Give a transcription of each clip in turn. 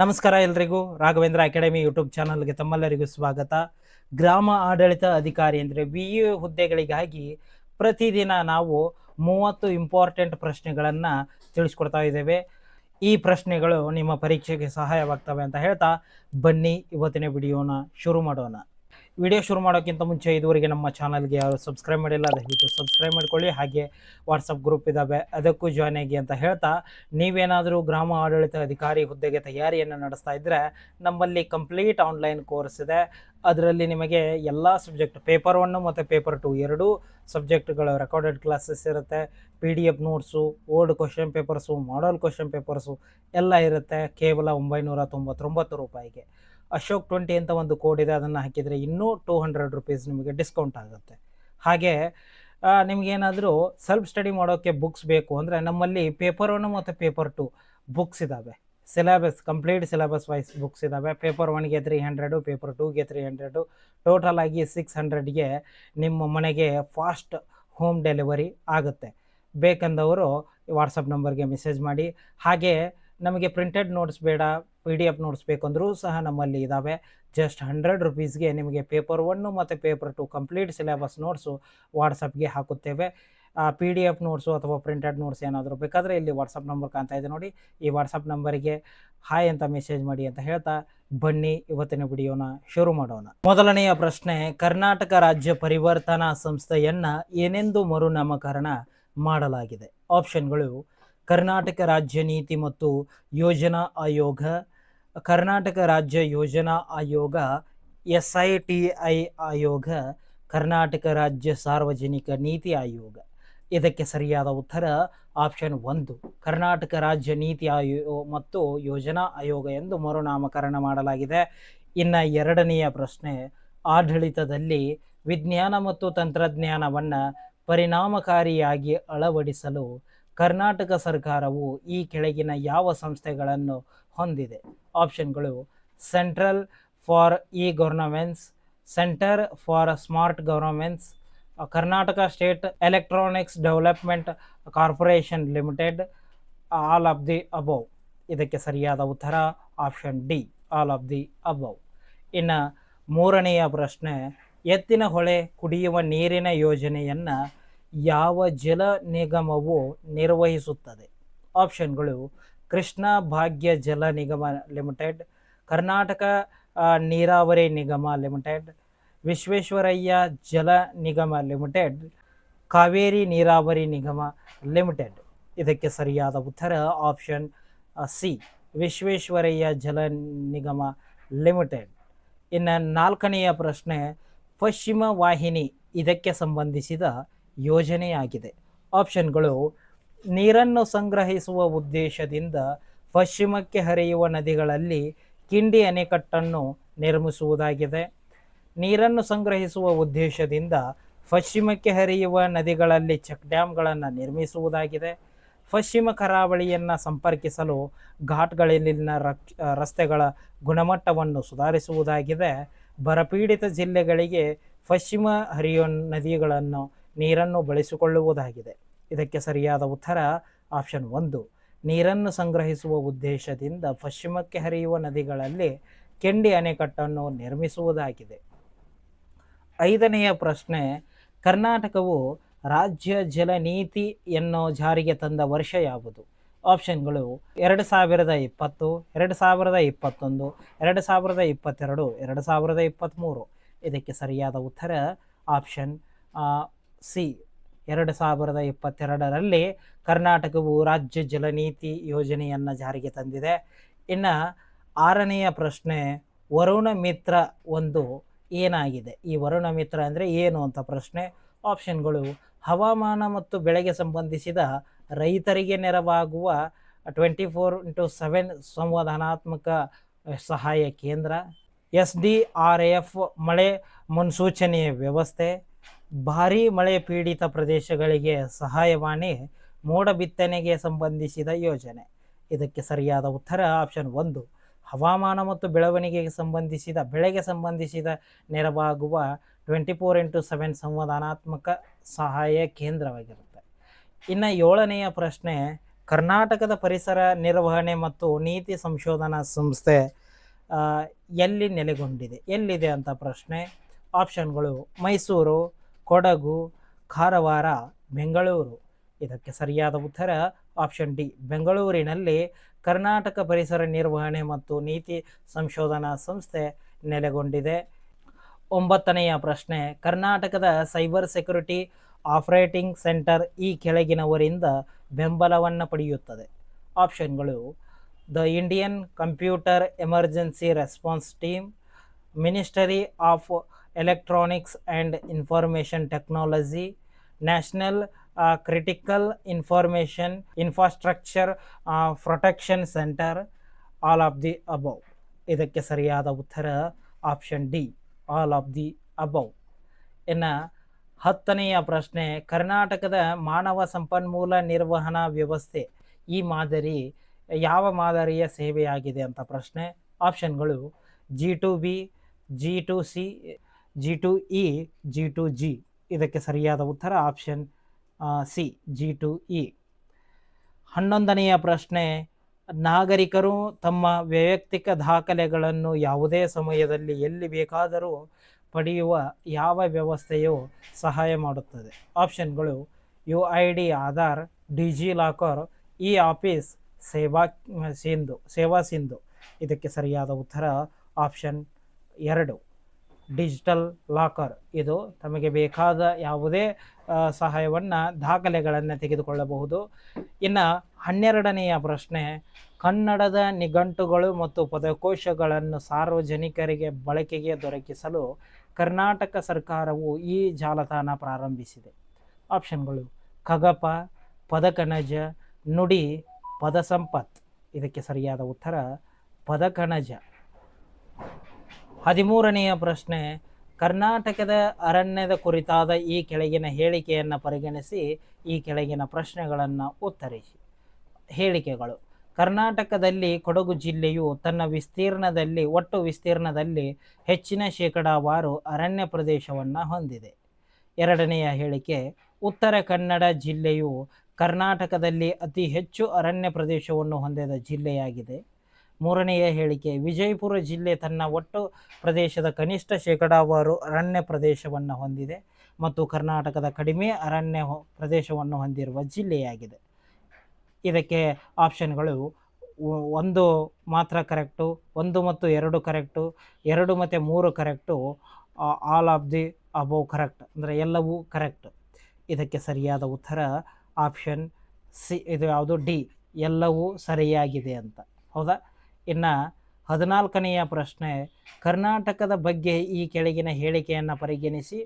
ನಮಸ್ಕಾರ ಎಲ್ರಿಗೂ. Raghavendra academy YouTube ಚಾನಲ್ಗೆ ತಮ್ಮೆಲ್ಲರಿಗೂ ಸ್ವಾಗತ. ಗ್ರಾಮ ಆಡಳಿತ ಅಧಿಕಾರಿ ಅಂದರೆ VA ಹುದ್ದೆಗಳಿಗಾಗಿ ಪ್ರತಿದಿನ ನಾವು 30 ಇಂಪಾರ್ಟೆಂಟ್ ಪ್ರಶ್ನೆಗಳನ್ನು ತಿಳಿಸ್ಕೊಡ್ತಾ ಇದ್ದೇವೆ. ಈ ಪ್ರಶ್ನೆಗಳು ನಿಮ್ಮ ಪರೀಕ್ಷೆಗೆ ಸಹಾಯವಾಗ್ತವೆ ಅಂತ ಹೇಳ್ತಾ ಬನ್ನಿ ಇವತ್ತಿನ ವಿಡಿಯೋನ ಶುರು ಮಾಡೋಣ. ವಿಡಿಯೋ ಶುರು ಮಾಡೋಕ್ಕಿಂತ ಮುಂಚೆ ಇದುವರೆಗೆ ನಮ್ಮ ಚಾನಲ್ಗೆ ಯಾರು ಸಬ್ಸ್ಕ್ರೈಬ್ ಮಾಡಿಲ್ಲ ದಯವಿಟ್ಟು ಸಬ್ಸ್ಕ್ರೈಬ್ ಮಾಡ್ಕೊಳ್ಳಿ. ಹಾಗೆ ವಾಟ್ಸಪ್ ಗ್ರೂಪ್ ಇದ್ದಾವೆ, ಅದಕ್ಕೂ ಜಾಯ್ನ್ ಆಗಿ ಅಂತ ಹೇಳ್ತಾ, ನೀವೇನಾದರೂ ಗ್ರಾಮ ಆಡಳಿತ ಅಧಿಕಾರಿ ಹುದ್ದೆಗೆ ತಯಾರಿಯನ್ನು ನಡೆಸ್ತಾ ಇದ್ದರೆ ನಮ್ಮಲ್ಲಿ ಕಂಪ್ಲೀಟ್ ಆನ್ಲೈನ್ ಕೋರ್ಸ್ ಇದೆ. ಅದರಲ್ಲಿ ನಿಮಗೆ ಎಲ್ಲ ಸಬ್ಜೆಕ್ಟ್ ಪೇಪರ್ 1 ಮತ್ತು ಪೇಪರ್ 2 ಎರಡೂ ಸಬ್ಜೆಕ್ಟ್ಗಳು ರೆಕಾರ್ಡೆಡ್ ಕ್ಲಾಸಸ್ ಇರುತ್ತೆ. PDF notes, old question papers, model question papers ಎಲ್ಲ ಇರುತ್ತೆ. ಕೇವಲ 999 ರೂಪಾಯಿಗೆ. ಅಶೋಕ್ 20 ಅಂತ ಒಂದು ಕೋಡ್ ಇದೆ, ಅದನ್ನು ಹಾಕಿದರೆ ಇನ್ನೂ 200 ರೂಪೀಸ್ ನಿಮಗೆ ಡಿಸ್ಕೌಂಟ್ ಆಗುತ್ತೆ. ಹಾಗೆ ನಿಮಗೇನಾದರೂ ಸೆಲ್ಫ್ ಸ್ಟಡಿ ಮಾಡೋಕ್ಕೆ ಬುಕ್ಸ್ ಬೇಕು ಅಂದರೆ ನಮ್ಮಲ್ಲಿ ಪೇಪರ್ 1 ಮತ್ತು ಪೇಪರ್ 2 ಬುಕ್ಸ್ ಇದ್ದಾವೆ. Syllabus complete syllabus wise books ಇದ್ದಾವೆ. ಪೇಪರ್ 1ಗೆ 300, ಪೇಪರ್ 2ಗೆ 300, ಟೋಟಲ್ ಆಗಿ 600ಗೆ ನಿಮ್ಮ ಮನೆಗೆ ಫಾಸ್ಟ್ ಹೋಮ್ ಡೆಲಿವರಿ ಆಗುತ್ತೆ. ಬೇಕಂದವರು ವಾಟ್ಸಪ್ ನಂಬರ್ಗೆ ಮೆಸೇಜ್ ಮಾಡಿ. ಹಾಗೆ ನಮಗೆ ಪ್ರಿಂಟೆಡ್ ನೋಟ್ಸ್ ಬೇಡ, PDF ನೋಟ್ಸ್ ಬೇಕಂದ್ರೂ ಸಹ ನಮ್ಮಲ್ಲಿ ಇದ್ದಾವೆ. ಜಸ್ಟ್ 100 ರೂಪೀಸ್ಗೆ ನಿಮಗೆ ಪೇಪರ್ 1 ಮತ್ತು ಪೇಪರ್ 2 ಕಂಪ್ಲೀಟ್ ಸಿಲೆಬಸ್ ನೋಟ್ಸು ವಾಟ್ಸಪ್ಗೆ ಹಾಕುತ್ತೇವೆ. PDF ನೋಟ್ಸು ಅಥವಾ ಪ್ರಿಂಟೆಡ್ ನೋಟ್ಸ್ ಏನಾದರೂ ಬೇಕಾದರೆ ಇಲ್ಲಿ ವಾಟ್ಸಪ್ ನಂಬರ್ ಕಾಣ್ತಾ ಇದೆ ನೋಡಿ, ಈ ವಾಟ್ಸಪ್ ನಂಬರಿಗೆ ಹಾಯ್ ಅಂತ ಮೆಸೇಜ್ ಮಾಡಿ ಅಂತ ಹೇಳ್ತಾ ಬನ್ನಿ ಇವತ್ತಿನ ವಿಡಿಯೋನ ಶುರು ಮಾಡೋಣ. ಮೊದಲನೆಯ ಪ್ರಶ್ನೆ, ಕರ್ನಾಟಕ ರಾಜ್ಯ ಪರಿವರ್ತನಾ ಸಂಸ್ಥೆಯನ್ನು ಏನೆಂದು ಮರುನಾಮಕರಣ ಮಾಡಲಾಗಿದೆ? ಆಪ್ಷನ್ಗಳು: ಕರ್ನಾಟಕ ರಾಜ್ಯ ನೀತಿ ಮತ್ತು ಯೋಜನಾ ಆಯೋಗ, ಕರ್ನಾಟಕ ರಾಜ್ಯ ಯೋಜನಾ ಆಯೋಗ, SITI ಆಯೋಗ, ಕರ್ನಾಟಕ ರಾಜ್ಯ ಸಾರ್ವಜನಿಕ ನೀತಿ ಆಯೋಗ. ಇದಕ್ಕೆ ಸರಿಯಾದ ಉತ್ತರ ಆಪ್ಷನ್ 1, ಕರ್ನಾಟಕ ರಾಜ್ಯ ನೀತಿ ಆಯೋಗ ಮತ್ತು ಯೋಜನಾ ಆಯೋಗ ಎಂದು ಮರುನಾಮಕರಣ ಮಾಡಲಾಗಿದೆ. ಇನ್ನು ಎರಡನೆಯ ಪ್ರಶ್ನೆ, ಆಡಳಿತದಲ್ಲಿ ವಿಜ್ಞಾನ ಮತ್ತು ತಂತ್ರಜ್ಞಾನವನ್ನು ಪರಿಣಾಮಕಾರಿಯಾಗಿ ಅಳವಡಿಸಲು ಕರ್ನಾಟಕ ಸರ್ಕಾರವು ಈ ಕೆಳಗಿನ ಯಾವ ಸಂಸ್ಥೆಗಳನ್ನು ಹೊಂದಿದೆ? ಆಪ್ಷನ್ಗಳು: central for e governance, centre for smart governance, Karnataka state electronics development corporation limited, all of the above. ಇದಕ್ಕೆ ಸರಿಯಾದ ಉತ್ತರ option D, all of the above. ಇನ್ನು ಮೂರನೆಯ ಪ್ರಶ್ನೆ, ಎತ್ತಿನಹೊಳೆ ಕುಡಿಯುವ ನೀರಿನ ಯೋಜನೆಯನ್ನು ಯಾವ ಜಲ ನಿಗಮವು ನಿರ್ವಹಿಸುತ್ತದೆ? ಆಪ್ಷನ್ಗಳು: ಕೃಷ್ಣ ಭಾಗ್ಯ ಜಲ ನಿಗಮ ಲಿಮಿಟೆಡ್, ಕರ್ನಾಟಕ ನೀರಾವರಿ ನಿಗಮ ಲಿಮಿಟೆಡ್, ವಿಶ್ವೇಶ್ವರಯ್ಯ ಜಲ ನಿಗಮ ಲಿಮಿಟೆಡ್, ಕಾವೇರಿ ನೀರಾವರಿ ನಿಗಮ ಲಿಮಿಟೆಡ್. ಇದಕ್ಕೆ ಸರಿಯಾದ ಉತ್ತರ ಆಪ್ಷನ್ ಸಿ, ವಿಶ್ವೇಶ್ವರಯ್ಯ ಜಲ ನಿಗಮ ಲಿಮಿಟೆಡ್. ಇನ್ನು ನಾಲ್ಕನೆಯ ಪ್ರಶ್ನೆ, ಪಶ್ಚಿಮ ವಾಹಿನಿ ಇದಕ್ಕೆ ಸಂಬಂಧಿಸಿದ ಯೋಜನೆಯಾಗಿದೆ. ಆಪ್ಷನ್ಗಳು: ನೀರನ್ನು ಸಂಗ್ರಹಿಸುವ ಉದ್ದೇಶದಿಂದ ಪಶ್ಚಿಮಕ್ಕೆ ಹರಿಯುವ ನದಿಗಳಲ್ಲಿ ಕಿಂಡಿ ಅಣೆಕಟ್ಟನ್ನು ನಿರ್ಮಿಸುವುದಾಗಿದೆ. ನೀರನ್ನು ಸಂಗ್ರಹಿಸುವ ಉದ್ದೇಶದಿಂದ ಪಶ್ಚಿಮಕ್ಕೆ ಹರಿಯುವ ನದಿಗಳಲ್ಲಿ ಚೆಕ್ ಡ್ಯಾಮ್ಗಳನ್ನು ನಿರ್ಮಿಸುವುದಾಗಿದೆ. ಪಶ್ಚಿಮ ಕರಾವಳಿಯನ್ನು ಸಂಪರ್ಕಿಸಲು ಘಾಟ್ಗಳಲ್ಲಿನ ರಸ್ತೆಗಳ ಗುಣಮಟ್ಟವನ್ನು ಸುಧಾರಿಸುವುದಾಗಿದೆ. ಬರಪೀಡಿತ ಜಿಲ್ಲೆಗಳಿಗೆ ಪಶ್ಚಿಮ ಹರಿಯುವ ನದಿಗಳನ್ನು ನೀರನ್ನು ಬಳಸಿಕೊಳ್ಳುವುದಾಗಿದೆ. ಇದಕ್ಕೆ ಸರಿಯಾದ ಉತ್ತರ ಆಪ್ಷನ್ 1, ನೀರನ್ನು ಸಂಗ್ರಹಿಸುವ ಉದ್ದೇಶದಿಂದ ಪಶ್ಚಿಮಕ್ಕೆ ಹರಿಯುವ ನದಿಗಳಲ್ಲಿ ಕಿಂಡಿ ಅಣೆಕಟ್ಟನ್ನು ನಿರ್ಮಿಸುವುದಾಗಿದೆ. ಐದನೆಯ ಪ್ರಶ್ನೆ, ಕರ್ನಾಟಕವು ರಾಜ್ಯ ಜಲ ನೀತಿಯನ್ನು ಜಾರಿಗೆ ತಂದ ವರ್ಷ ಯಾವುದು? ಆಪ್ಷನ್ಗಳು: 2020, 2021, 2022, 2023. ಇದಕ್ಕೆ ಸರಿಯಾದ ಉತ್ತರ ಆಪ್ಷನ್ ಸಿ, 2022ರಲ್ಲಿ ಕರ್ನಾಟಕವು ರಾಜ್ಯ ಜಲನೀತಿ ಯೋಜನೆಯನ್ನು ಜಾರಿಗೆ ತಂದಿದೆ. ಇನ್ನು ಆರನೆಯ ಪ್ರಶ್ನೆ, ವರುಣ ಮಿತ್ರ ಒಂದು ಏನಾಗಿದೆ? ಈ ವರುಣ ಮಿತ್ರ ಅಂದರೆ ಏನು ಅಂತ ಪ್ರಶ್ನೆ. ಆಪ್ಷನ್ಗಳು: ಹವಾಮಾನ ಮತ್ತು ಬೆಳೆಗೆ ಸಂಬಂಧಿಸಿದ ರೈತರಿಗೆ ನೆರವಾಗುವ 24x7 ಸಂವಹನಾತ್ಮಕ ಸಹಾಯ ಕೇಂದ್ರ, SDRF ಮಳೆ ಮುನ್ಸೂಚನೆಯ ವ್ಯವಸ್ಥೆ, ಭಾರೀ ಮಳೆ ಪೀಡಿತ ಪ್ರದೇಶಗಳಿಗೆ ಸಹಾಯವಾಣಿ, ಮೋಡ ಬಿತ್ತನೆಗೆ ಸಂಬಂಧಿಸಿದ ಯೋಜನೆ. ಇದಕ್ಕೆ ಸರಿಯಾದ ಉತ್ತರ ಆಪ್ಷನ್ 1, ಹವಾಮಾನ ಮತ್ತು ಬೆಳವಣಿಗೆಗೆ ಸಂಬಂಧಿಸಿದ ಬೆಳೆಗೆ ಸಂಬಂಧಿಸಿದ ನೆರವಾಗುವ 24x7 ಸಂವಹನಾತ್ಮಕ ಸಹಾಯ ಕೇಂದ್ರವಾಗಿರುತ್ತೆ. ಇನ್ನು ಏಳನೆಯ ಪ್ರಶ್ನೆ, ಕರ್ನಾಟಕದ ಪರಿಸರ ನಿರ್ವಹಣೆ ಮತ್ತು ನೀತಿ ಸಂಶೋಧನಾ ಸಂಸ್ಥೆ ಆ, ಎಲ್ಲಿ ನೆಲೆಗೊಂಡಿದೆ, ಎಲ್ಲಿದೆ ಅಂತ ಪ್ರಶ್ನೆ. ಆಪ್ಷನ್ಗಳು ಮೈಸೂರು, ಕೊಡಗು, ಕಾರವಾರ, ಬೆಂಗಳೂರು. ಇದಕ್ಕೆ ಸರಿಯಾದ ಉತ್ತರ ಆಪ್ಷನ್ ಡಿ, ಬೆಂಗಳೂರಿನಲ್ಲಿ ಕರ್ನಾಟಕ ಪರಿಸರ ನಿರ್ವಹಣೆ ಮತ್ತು ನೀತಿ ಸಂಶೋಧನಾ ಸಂಸ್ಥೆ ನೆಲೆಗೊಂಡಿದೆ. 9ನೆಯ ಪ್ರಶ್ನೆ, ಕರ್ನಾಟಕದ ಸೈಬರ್ ಸೆಕ್ಯುರಿಟಿ ಆಪರೇಟಿಂಗ್ ಸೆಂಟರ್ ಈ ಕೆಳಗಿನವರಿಂದ ಬೆಂಬಲವನ್ನು ಪಡೆಯುತ್ತದೆ. ಆಪ್ಷನ್ಗಳು the Indian computer emergency response team, ministry of electronics and information technology, national critical information infrastructure protection centre, all of the above. ಇದಕ್ಕೆ ಸರಿಯಾದ ಉತ್ತರ option D, all of the above. ಇನ್ನು 10ನೆಯ ಪ್ರಶ್ನೆ, ಕರ್ನಾಟಕದ ಮಾನವ ಸಂಪನ್ಮೂಲ ನಿರ್ವಹಣಾ ವ್ಯವಸ್ಥೆ ಈ ಮಾದರಿ ಯಾವ ಮಾದರಿಯ ಸೇವೆಯಾಗಿದೆ ಅಂತ ಪ್ರಶ್ನೆ. ಆಪ್ಷನ್ಗಳು G2B, G2C, G2E, G2G. ಇದಕ್ಕೆ ಸರಿಯಾದ ಉತ್ತರ ಆಪ್ಷನ್ ಸಿ, G2E. 11ನೆಯ ಪ್ರಶ್ನೆ, ನಾಗರಿಕರು ತಮ್ಮ ವೈಯಕ್ತಿಕ ದಾಖಲೆಗಳನ್ನು ಯಾವುದೇ ಸಮಯದಲ್ಲಿ ಎಲ್ಲಿ ಬೇಕಾದರೂ ಪಡೆಯುವ ಯಾವ ವ್ಯವಸ್ಥೆಯು ಸಹಾಯ ಮಾಡುತ್ತದೆ. ಆಪ್ಷನ್ಗಳು UID Aadhaar, DigiLocker, e office, Seva Sindhu. ಇದಕ್ಕೆ ಸರಿಯಾದ ಉತ್ತರ ಆಪ್ಷನ್ 2, ಡಿಜಿಟಲ್ ಲಾಕರ್. ಇದು ತಮಗೆ ಬೇಕಾದ ಯಾವುದೇ ಸಹಾಯವನ್ನು ದಾಖಲೆಗಳನ್ನು ತೆಗೆದುಕೊಳ್ಳಬಹುದು. ಇನ್ನು 12ನೆಯ ಪ್ರಶ್ನೆ, ಕನ್ನಡದ ನಿಘಂಟುಗಳು ಮತ್ತು ಪದಕೋಶಗಳನ್ನು ಸಾರ್ವಜನಿಕರಿಗೆ ಬಳಕೆಗೆ ದೊರಕಿಸಲು ಕರ್ನಾಟಕ ಸರ್ಕಾರವು ಈ ಜಾಲತಾಣ ಪ್ರಾರಂಭಿಸಿದೆ. ಆಪ್ಷನ್ಗಳು ಖಗಪ, ಪದಕಣಜ, ನುಡಿ, ಪದಸಂಪತ್. ಇದಕ್ಕೆ ಸರಿಯಾದ ಉತ್ತರ ಪದಕಣಜ. 13ನೆಯ ಪ್ರಶ್ನೆ, ಕರ್ನಾಟಕದ ಅರಣ್ಯದ ಕುರಿತಾದ ಈ ಕೆಳಗಿನ ಹೇಳಿಕೆಯನ್ನು ಪರಿಗಣಿಸಿ ಈ ಕೆಳಗಿನ ಪ್ರಶ್ನೆಗಳನ್ನು ಉತ್ತರಿಸಿ. ಹೇಳಿಕೆಗಳು: ಕರ್ನಾಟಕದಲ್ಲಿ ಕೊಡಗು ಜಿಲ್ಲೆಯು ತನ್ನ ಒಟ್ಟು ವಿಸ್ತೀರ್ಣದಲ್ಲಿ ಹೆಚ್ಚಿನ ಶೇಕಡಾವಾರು ಅರಣ್ಯ ಪ್ರದೇಶವನ್ನು ಹೊಂದಿದೆ. 2ನೆಯ ಹೇಳಿಕೆ, ಉತ್ತರ ಕನ್ನಡ ಜಿಲ್ಲೆಯು ಕರ್ನಾಟಕದಲ್ಲಿ ಅತಿ ಹೆಚ್ಚು ಅರಣ್ಯ ಪ್ರದೇಶವನ್ನು ಹೊಂದಿದ ಜಿಲ್ಲೆಯಾಗಿದೆ. 3ನೆಯ ಹೇಳಿಕೆ, ವಿಜಯಪುರ ಜಿಲ್ಲೆ ತನ್ನ ಒಟ್ಟು ಪ್ರದೇಶದ ಕನಿಷ್ಠ ಶೇಕಡಾವಾರು ಅರಣ್ಯ ಪ್ರದೇಶವನ್ನು ಹೊಂದಿದೆ ಮತ್ತು ಕರ್ನಾಟಕದ ಕಡಿಮೆ ಅರಣ್ಯ ಪ್ರದೇಶವನ್ನು ಹೊಂದಿರುವ ಜಿಲ್ಲೆಯಾಗಿದೆ. ಇದಕ್ಕೆ ಆಪ್ಷನ್ಗಳು 1 ಮಾತ್ರ ಕರೆಕ್ಟು, 1 ಮತ್ತು 2 ಕರೆಕ್ಟು, 2 ಮತ್ತು 3 correct, all of the above correct, ಅಂದರೆ ಎಲ್ಲವೂ ಕರೆಕ್ಟ್. ಇದಕ್ಕೆ ಸರಿಯಾದ ಉತ್ತರ ಆಪ್ಷನ್ ಸಿ, ಇದು ಯಾವುದು ಡಿ, ಎಲ್ಲವೂ ಸರಿಯಾಗಿದೆ ಅಂತ. ಹೌದಾ? ಇನ್ನು 14ನೆಯ ಪ್ರಶ್ನೆ, ಕರ್ನಾಟಕದ ಬಗ್ಗೆ ಈ ಕೆಳಗಿನ ಹೇಳಿಕೆಯನ್ನು ಪರಿಗಣಿಸಿ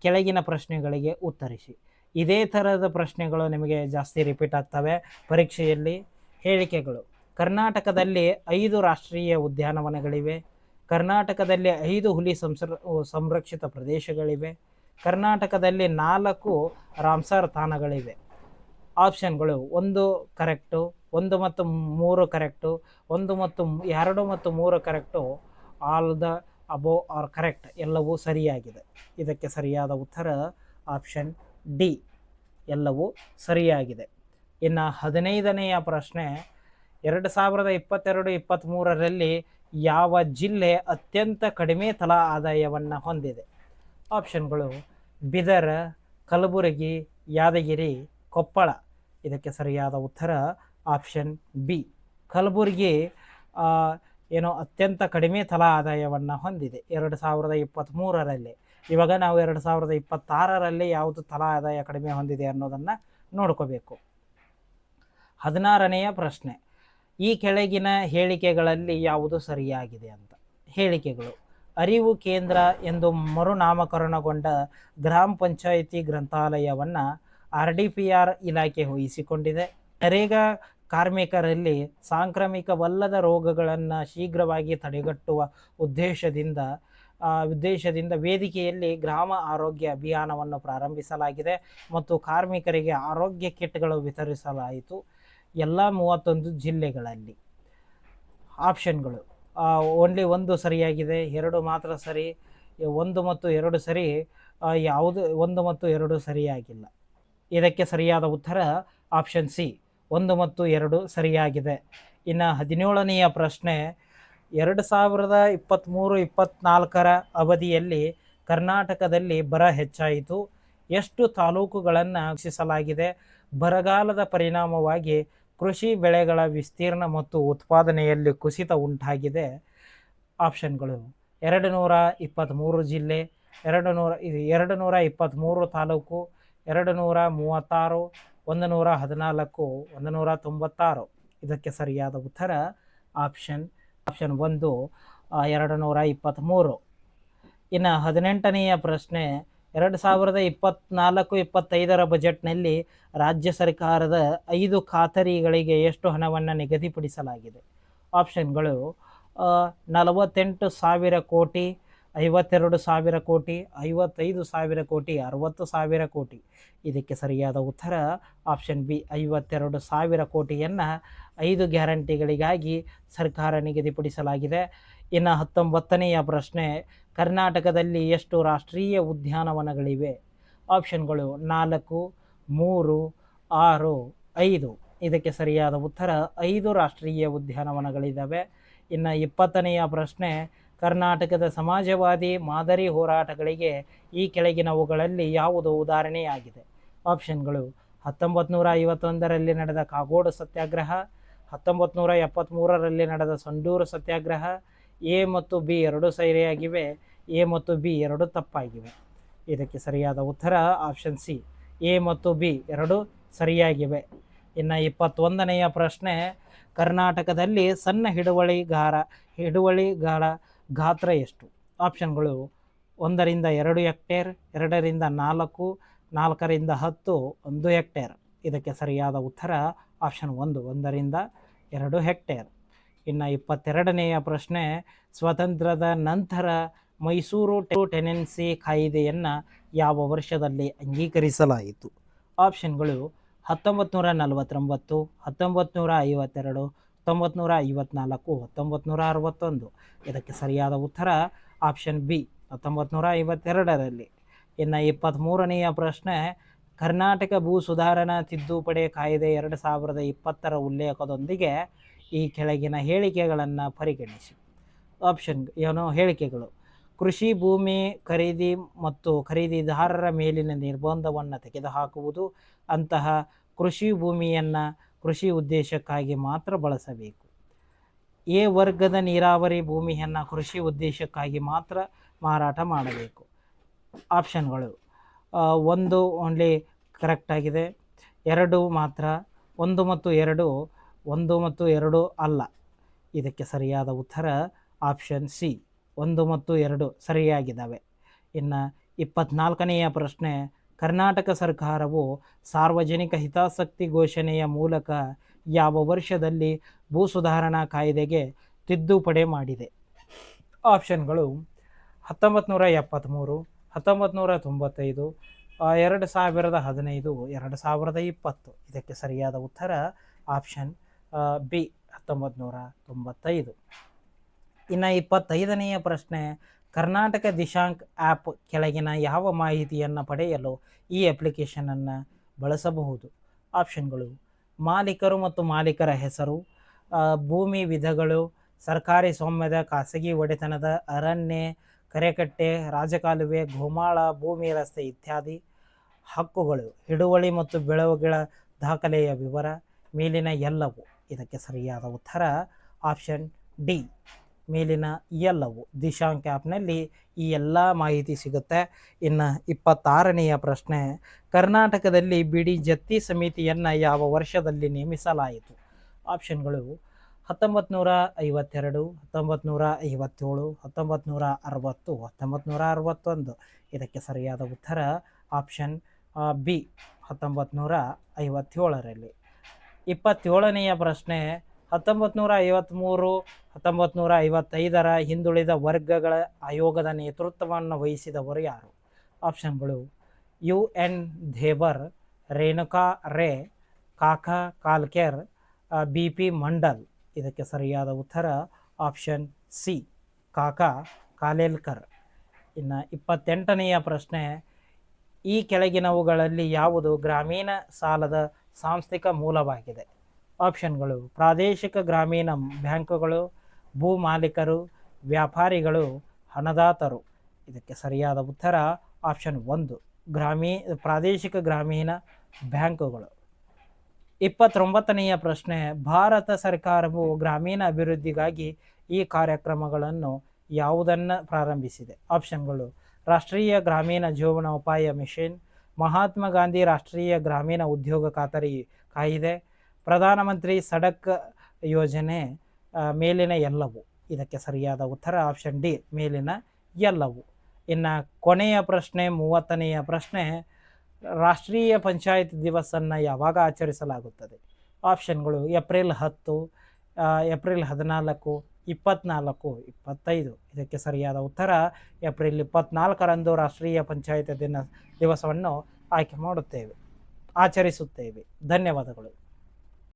ಕೆಳಗಿನ ಪ್ರಶ್ನೆಗಳಿಗೆ ಉತ್ತರಿಸಿ. ಇದೇ ಥರದ ಪ್ರಶ್ನೆಗಳು ನಿಮಗೆ ಜಾಸ್ತಿ ರಿಪೀಟ್ ಆಗ್ತವೆ ಪರೀಕ್ಷೆಯಲ್ಲಿ. ಹೇಳಿಕೆಗಳು: ಕರ್ನಾಟಕದಲ್ಲಿ 5 ರಾಷ್ಟ್ರೀಯ ಉದ್ಯಾನವನಗಳಿವೆ. ಕರ್ನಾಟಕದಲ್ಲಿ 5 ಹುಲಿ ಸಂರಕ್ಷಿತ ಪ್ರದೇಶಗಳಿವೆ. ಕರ್ನಾಟಕದಲ್ಲಿ 4 ರಾಮ್ಸರ್ ತಾಣಗಳಿವೆ. ಆಪ್ಷನ್ಗಳು 1 ಕರೆಕ್ಟು, 1 ಮತ್ತು 3 ಕರೆಕ್ಟು, 1 ಮತ್ತು 2 ಮತ್ತು 3 correct, all the above are correct, ಎಲ್ಲವೂ ಸರಿಯಾಗಿದೆ. ಇದಕ್ಕೆ ಸರಿಯಾದ ಉತ್ತರ ಆಪ್ಷನ್ ಡಿ, ಎಲ್ಲವೂ ಸರಿಯಾಗಿದೆ. ಇನ್ನು 15ನೆಯ ಪ್ರಶ್ನೆ, 2022-23ರಲ್ಲಿ ಯಾವ ಜಿಲ್ಲೆ ಅತ್ಯಂತ ಕಡಿಮೆ ತಲಾ ಆದಾಯವನ್ನು ಹೊಂದಿದೆ? ಆಪ್ಷನ್ಗಳು ಬೀದರ್, ಕಲಬುರಗಿ, ಯಾದಗಿರಿ, ಕೊಪ್ಪಳ. ಇದಕ್ಕೆ ಸರಿಯಾದ ಉತ್ತರ ಆಪ್ಷನ್ ಬಿ, ಕಲಬುರಗಿ ಅತ್ಯಂತ ಕಡಿಮೆ ತಲಾ ಆದಾಯವನ್ನು ಹೊಂದಿದೆ 2023ರಲ್ಲಿ. ಇವಾಗ ನಾವು 2026ರಲ್ಲಿ ಯಾವುದು ತಲಾ ಆದಾಯ ಕಡಿಮೆ ಹೊಂದಿದೆ ಅನ್ನೋದನ್ನು ನೋಡ್ಕೋಬೇಕು. 16ನೆಯ ಪ್ರಶ್ನೆ, ಈ ಕೆಳಗಿನ ಹೇಳಿಕೆಗಳಲ್ಲಿ ಯಾವುದು ಸರಿಯಾಗಿದೆ ಅಂತ. ಹೇಳಿಕೆಗಳು: ಅರಿವು ಕೇಂದ್ರ ಎಂದು ಮರುನಾಮಕರಣಗೊಂಡ ಗ್ರಾಮ ಪಂಚಾಯಿತಿ ಗ್ರಂಥಾಲಯವನ್ನು RDPR ಇಲಾಖೆ ವಹಿಸಿಕೊಂಡಿದೆ. ನರೇಗಾ ಕಾರ್ಮಿಕರಲ್ಲಿ ಸಾಂಕ್ರಾಮಿಕವಲ್ಲದ ರೋಗಗಳನ್ನು ಶೀಘ್ರವಾಗಿ ತಡೆಗಟ್ಟುವ ಉದ್ದೇಶದಿಂದ ವೇದಿಕೆಯಲ್ಲಿ ಗ್ರಾಮ ಆರೋಗ್ಯ ಅಭಿಯಾನವನ್ನು ಪ್ರಾರಂಭಿಸಲಾಗಿದೆ ಮತ್ತು ಕಾರ್ಮಿಕರಿಗೆ ಆರೋಗ್ಯ ಕಿಟ್ಗಳು ವಿತರಿಸಲಾಯಿತು ಎಲ್ಲ 31 ಜಿಲ್ಲೆಗಳಲ್ಲಿ. ಆಪ್ಷನ್ಗಳು ಓನ್ಲಿ 1 ಸರಿಯಾಗಿದೆ, 2 ಮಾತ್ರ ಸರಿ, 1 ಮತ್ತು 2 ಸರಿ, ಯಾವುದು 1 ಮತ್ತು 2 ಸರಿಯಾಗಿಲ್ಲ. ಇದಕ್ಕೆ ಸರಿಯಾದ ಉತ್ತರ ಆಪ್ಷನ್ ಸಿ, 1 ಮತ್ತು 2 ಸರಿಯಾಗಿದೆ. ಇನ್ನು 17ನೆಯ ಪ್ರಶ್ನೆ, 2023-24 ಅವಧಿಯಲ್ಲಿ ಕರ್ನಾಟಕದಲ್ಲಿ ಬರ ಹೆಚ್ಚಾಯಿತು. ಎಷ್ಟು ತಾಲೂಕುಗಳನ್ನು ಗುರುತಿಸಲಾಗಿದೆ? ಬರಗಾಲದ ಪರಿಣಾಮವಾಗಿ ಕೃಷಿ ಬೆಳೆಗಳ ವಿಸ್ತೀರ್ಣ ಮತ್ತು ಉತ್ಪಾದನೆಯಲ್ಲಿ ಕುಸಿತ ಉಂಟಾಗಿದೆ. ಆಪ್ಷನ್ಗಳು 223 ಜಿಲ್ಲೆ, 223 ತಾಲೂಕು, 236, 114, 196. ಇದಕ್ಕೆ ಸರಿಯಾದ ಉತ್ತರ ಆಪ್ಷನ್ 1, 223. ಇನ್ನು 18ನೆಯ ಪ್ರಶ್ನೆ, 2024-25 ಬಜೆಟ್ನಲ್ಲಿ ರಾಜ್ಯ ಸರ್ಕಾರದ 5 ಖಾತರಿಗಳಿಗೆ ಎಷ್ಟು ಹಣವನ್ನು ನಿಗದಿಪಡಿಸಲಾಗಿದೆ? ಆಪ್ಷನ್ಗಳು 48,000 ಕೋಟಿ, 52,000 ಕೋಟಿ, 55,000 ಕೋಟಿ, 60,000 ಕೋಟಿ. ಇದಕ್ಕೆ ಸರಿಯಾದ ಉತ್ತರ ಆಪ್ಷನ್ ಬಿ, 52,000 ಕೋಟಿಯನ್ನು 5 ಗ್ಯಾರಂಟಿಗಳಿಗಾಗಿ ಸರ್ಕಾರ ನಿಗದಿಪಡಿಸಲಾಗಿದೆ. ಇನ್ನು 19ನೆಯ ಪ್ರಶ್ನೆ, ಕರ್ನಾಟಕದಲ್ಲಿ ಎಷ್ಟು ರಾಷ್ಟ್ರೀಯ ಉದ್ಯಾನವನಗಳಿವೆ? ಆಪ್ಷನ್ಗಳು 4, 3, 6, 5. ಇದಕ್ಕೆ ಸರಿಯಾದ ಉತ್ತರ 5 ರಾಷ್ಟ್ರೀಯ ಉದ್ಯಾನವನಗಳಿದ್ದಾವೆ. ಇನ್ನು 20ನೆಯ ಪ್ರಶ್ನೆ, ಕರ್ನಾಟಕದ ಸಮಾಜವಾದಿ ಮಾದರಿ ಹೋರಾಟಗಳಿಗೆ ಈ ಕೆಳಗಿನವುಗಳಲ್ಲಿ ಯಾವುದು ಉದಾಹರಣೆಯಾಗಿದೆ? ಆಪ್ಷನ್ಗಳು 1951ರಲ್ಲಿ ನಡೆದ ಕಾಗೋಡು ಸತ್ಯಾಗ್ರಹ, 1973ರಲ್ಲಿ ನಡೆದ ಸಂಡೂರು ಸತ್ಯಾಗ್ರಹ. ಎ ಮತ್ತು ಬಿ ಎರಡೂ ಸರಿಯಾಗಿವೆ, ಎ ಮತ್ತು ಬಿ ಎರಡೂ ತಪ್ಪಾಗಿವೆ. ಇದಕ್ಕೆ ಸರಿಯಾದ ಉತ್ತರ ಆಪ್ಷನ್ ಸಿ, ಎ ಮತ್ತು ಬಿ ಎರಡೂ ಸರಿಯಾಗಿವೆ. ಇನ್ನು 21ನೆಯ ಪ್ರಶ್ನೆ, ಕರ್ನಾಟಕದಲ್ಲಿ ಸಣ್ಣ ಹಿಡುವಳಿಗಳ ಗಾತ್ರ ಎಷ್ಟು? ಆಪ್ಷನ್ಗಳು 1ರಿಂದ 2 ಹೆಕ್ಟೇರ್, 2ರಿಂದ 4, 4ರಿಂದ 10, 1 ಹೆಕ್ಟೇರ್. ಇದಕ್ಕೆ ಸರಿಯಾದ ಉತ್ತರ ಆಪ್ಷನ್ 1, 1ರಿಂದ 2 ಹೆಕ್ಟೇರ್. ಇನ್ನು 22ನೆಯ ಪ್ರಶ್ನೆ, ಸ್ವಾತಂತ್ರ್ಯದ ನಂತರ ಮೈಸೂರು ಟೆನೆನ್ಸಿ ಕಾಯ್ದೆಯನ್ನು ಯಾವ ವರ್ಷದಲ್ಲಿ ಅಂಗೀಕರಿಸಲಾಯಿತು? ಆಪ್ಷನ್ಗಳು 1949, 1952, 1954, 1961. ಇದಕ್ಕೆ ಸರಿಯಾದ ಉತ್ತರ ಆಪ್ಷನ್ ಬಿ, 1952ರಲ್ಲಿ. ಇನ್ನು 23ನೆಯ ಪ್ರಶ್ನೆ, ಕರ್ನಾಟಕ ಭೂ ಸುಧಾರಣಾ ತಿದ್ದುಪಡಿ ಕಾಯ್ದೆ 2020ರ ಉಲ್ಲೇಖದೊಂದಿಗೆ ಈ ಕೆಳಗಿನ ಹೇಳಿಕೆಗಳನ್ನು ಪರಿಗಣಿಸಿ. ಆಪ್ಷನ್ ಹೇಳಿಕೆಗಳು: ಕೃಷಿ ಭೂಮಿ ಖರೀದಿ ಮತ್ತು ಖರೀದಿದಾರರ ಮೇಲಿನ ನಿರ್ಬಂಧವನ್ನು ತೆಗೆದುಹಾಕುವುದು, ಅಂತಹ ಕೃಷಿ ಭೂಮಿಯನ್ನು ಕೃಷಿ ಉದ್ದೇಶಕ್ಕಾಗಿ ಮಾತ್ರ ಬಳಸಬೇಕು. ಎ ವರ್ಗದ ನೀರಾವರಿ ಭೂಮಿಯನ್ನು ಕೃಷಿ ಉದ್ದೇಶಕ್ಕಾಗಿ ಮಾತ್ರ ಮಾರಾಟ ಮಾಡಬೇಕು. ಆಪ್ಷನ್ಗಳು 1 ಓನ್ಲಿ ಕರೆಕ್ಟ್ ಆಗಿದೆ, 2 ಮಾತ್ರ, 1 ಮತ್ತು 2, 1 ಮತ್ತು 2 ಅಲ್ಲ. ಇದಕ್ಕೆ ಸರಿಯಾದ ಉತ್ತರ ಆಪ್ಷನ್ ಸಿ, 1 ಮತ್ತು 2 ಸರಿಯಾಗಿದ್ದಾವೆ. ಇನ್ನು 24ನೆಯ ಪ್ರಶ್ನೆ, ಕರ್ನಾಟಕ ಸರ್ಕಾರವು ಸಾರ್ವಜನಿಕ ಹಿತಾಸಕ್ತಿ ಘೋಷಣೆಯ ಮೂಲಕ ಯಾವ ವರ್ಷದಲ್ಲಿ ಭೂ ಸುಧಾರಣಾ ಕಾಯ್ದೆಗೆ ತಿದ್ದುಪಡಿ ಮಾಡಿದೆ? ಆಪ್ಷನ್ಗಳು 1973, 1995, 2015, 2020. ಇದಕ್ಕೆ ಸರಿಯಾದ ಉತ್ತರ ಆಪ್ಷನ್ ಬಿ, 1995. ಇನ್ನು 25ನೆಯ ಪ್ರಶ್ನೆ, ಕರ್ನಾಟಕ ದಿಶಾಂಕ್ ಆ್ಯಪ್ ಕೆಳಗಿನ ಯಾವ ಮಾಹಿತಿಯನ್ನು ಪಡೆಯಲು ಈ ಅಪ್ಲಿಕೇಶನನ್ನು ಬಳಸಬಹುದು? ಆಪ್ಷನ್ಗಳು ಮಾಲೀಕರು ಮತ್ತು ಮಾಲೀಕರ ಹೆಸರು, ಭೂಮಿ ವಿಧಗಳು, ಸರ್ಕಾರಿ ಸ್ವಾಮ್ಯದ ಖಾಸಗಿ ಒಡೆತನದ, ಅರಣ್ಯ, ಕೆರೆಕಟ್ಟೆ, ರಾಜಕಾಲುವೆ, ಗೋಮಾಳ, ಭೂಮಿ ರಸ್ತೆ ಇತ್ಯಾದಿ. ಹಕ್ಕುಗಳು ಹಿಡುವಳಿ ಮತ್ತು ಬೆಳವುಗಳ ದಾಖಲೆಯ ವಿವರ, ಮೇಲಿನ ಎಲ್ಲವು. ಇದಕ್ಕೆ ಸರಿಯಾದ ಉತ್ತರ ಆಪ್ಷನ್ ಡಿ, ಮೇಲಿನ ಎಲ್ಲವು. ದಿಶಾಂಕ್ ಆ್ಯಪ್ನಲ್ಲಿ ಈ ಎಲ್ಲ ಮಾಹಿತಿ ಸಿಗುತ್ತೆ. ಇನ್ನು 26ನೆಯ ಪ್ರಶ್ನೆ, ಕರ್ನಾಟಕದಲ್ಲಿ ಬಿಡಿ ಜತ್ತಿ ಸಮಿತಿಯನ್ನು ಯಾವ ವರ್ಷದಲ್ಲಿ ನೇಮಿಸಲಾಯಿತು? ಆಪ್ಷನ್ಗಳು 1952, 1957, 1960, 1961. ಇದಕ್ಕೆ ಸರಿಯಾದ ಉತ್ತರ ಆಪ್ಷನ್ ಬಿ, 1957ರಲ್ಲಿ. 27ನೆಯ ಪ್ರಶ್ನೆ, 1953, 1955ರ ಹಿಂದುಳಿದ ವರ್ಗಗಳ ಆಯೋಗದ ನೇತೃತ್ವವನ್ನು ವಹಿಸಿದವರು ಯಾರು? ಆಪ್ಷನ್ಗಳು UN ಧೇಬರ್, ರೇಣುಕಾ ರೇ, ಕಾಕಾ ಕಾಲ್ಕೇರ್, BP ಮಂಡಲ್. ಇದಕ್ಕೆ ಸರಿಯಾದ ಉತ್ತರ ಆಪ್ಷನ್ ಸಿ, ಕಾಕಾ ಕಾಲೇಲ್ಕರ್. ಇನ್ನು 28ನೆಯ ಪ್ರಶ್ನೆ, ಈ ಕೆಳಗಿನವುಗಳಲ್ಲಿ ಯಾವುದು ಗ್ರಾಮೀಣ ಸಾಲದ ಸಾಂಸ್ಥಿಕ ಮೂಲವಾಗಿದೆ? ಆಪ್ಷನ್ಗಳು ಪ್ರಾದೇಶಿಕ ಗ್ರಾಮೀಣ ಬ್ಯಾಂಕುಗಳು, ಭೂ ಮಾಲೀಕರು, ವ್ಯಾಪಾರಿಗಳು, ಹಣದಾತರು. ಇದಕ್ಕೆ ಸರಿಯಾದ ಉತ್ತರ ಆಪ್ಷನ್ 1 ಪ್ರಾದೇಶಿಕ ಗ್ರಾಮೀಣ ಬ್ಯಾಂಕುಗಳು. 29ನೆಯ ಪ್ರಶ್ನೆ, ಭಾರತ ಸರ್ಕಾರವು ಗ್ರಾಮೀಣ ಅಭಿವೃದ್ಧಿಗಾಗಿ ಈ ಕಾರ್ಯಕ್ರಮಗಳನ್ನು ಯಾವುದನ್ನು ಪ್ರಾರಂಭಿಸಿದೆ? ಆಪ್ಷನ್ಗಳು ರಾಷ್ಟ್ರೀಯ ಗ್ರಾಮೀಣ ಜೀವನೋಪಾಯ ಮಿಷನ್, ಮಹಾತ್ಮ ಗಾಂಧಿ ರಾಷ್ಟ್ರೀಯ ಗ್ರಾಮೀಣ ಉದ್ಯೋಗ ಖಾತರಿ ಕಾಯಿದೆ, ಪ್ರಧಾನಮಂತ್ರಿ ಸಡಕ್ ಯೋಜನೆ, ಮೇಲಿನ ಎಲ್ಲವು. ಇದಕ್ಕೆ ಸರಿಯಾದ ಉತ್ತರ ಆಪ್ಷನ್ ಡಿ ಮೇಲಿನ ಎಲ್ಲವು. ಇನ್ನು ಕೊನೆಯ ಪ್ರಶ್ನೆ 30ನೆಯ ಪ್ರಶ್ನೆ, ರಾಷ್ಟ್ರೀಯ ಪಂಚಾಯತ್ ದಿವಸನ್ನು ಯಾವಾಗ ಆಚರಿಸಲಾಗುತ್ತದೆ? ಆಪ್ಷನ್ಗಳು ಏಪ್ರಿಲ್ 10, ಏಪ್ರಿಲ್ 14, 24, 25. ಇದಕ್ಕೆ ಸರಿಯಾದ ಉತ್ತರ ಏಪ್ರಿಲ್ 24ರಂದು ರಾಷ್ಟ್ರೀಯ ಪಂಚಾಯತ್ ದಿವಸವನ್ನು ಆಚರಿಸುತ್ತೇವೆ. ಧನ್ಯವಾದಗಳು.